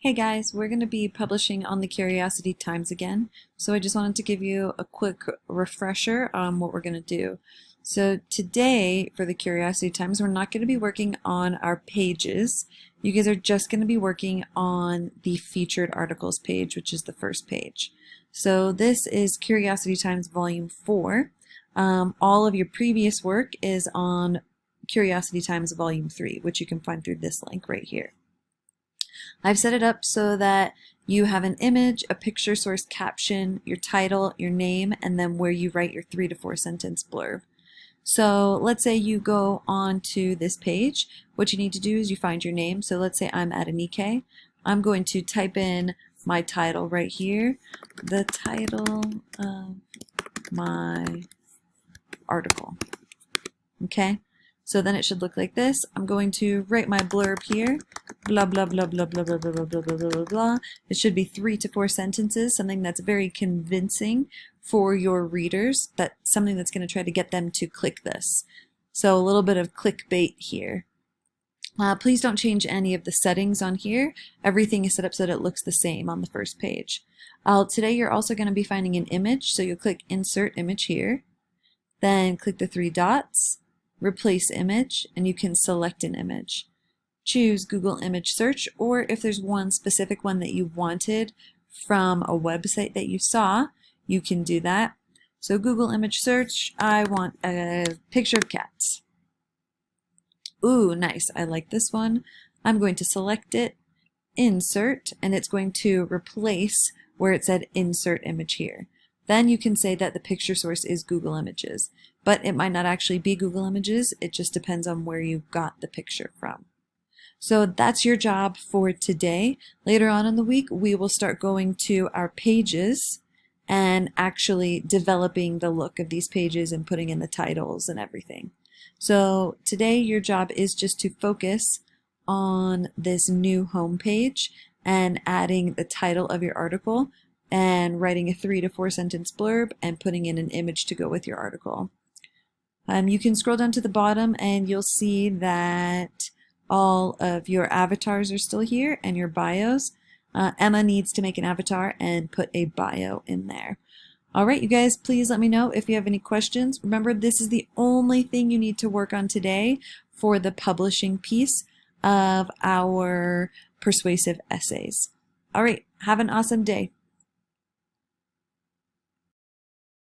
Hey guys, we're going to be publishing on the Curiosity Times again, so I just wanted to give you a quick refresher on what we're going to do. So today for the Curiosity Times, we're not going to be working on our pages. You guys are just going to be working on the featured articles page, which is the first page. So this is Curiosity Times Volume 4. All of your previous work is on Curiosity Times Volume 3, which you can find through this link right here. I've set it up so that you have an image, a picture source caption, your title, your name, and then where you write your 3 to 4 sentence blurb. So let's say you go on to this page. What you need to do is you find your name. So let's say I'm Adenike. I'm going to type in my title right here, the title of my article. Okay? So then it should look like this. I'm going to write my blurb here. Blah, blah, blah, blah, blah, blah, blah, blah, blah, blah, blah, blah. It should be 3 to 4 sentences, something that's very convincing for your readers, something that's going to try to get them to click this. So a little bit of clickbait here. Please don't change any of the settings on here. Everything is set up so that it looks the same on the first page. Today you're also going to be finding an image, so you'll click Insert Image here. Then click the 3 dots. Replace image, and you can select an image. Choose Google Image Search, or if there's one specific one that you wanted from a website that you saw, you can do that. So Google Image Search, I want a picture of cats. Ooh, nice, I like this one. I'm going to select it, insert, and it's going to replace where it said insert image here. Then you can say that the picture source is Google Images, but it might not actually be Google Images. It just depends on where you got the picture from. So that's your job for today. Later on in the week, we will start going to our pages and actually developing the look of these pages and putting in the titles and everything. So today your job is just to focus on this new home page and adding the title of your article and writing a 3 to 4 sentence blurb and putting in an image to go with your article. You can scroll down to the bottom and you'll see that all of your avatars are still here and your bios. Emma needs to make an avatar and put a bio in there. Alright, you guys, please let me know if you have any questions. Remember, this is the only thing you need to work on today for the publishing piece of our persuasive essays. Alright, have an awesome day.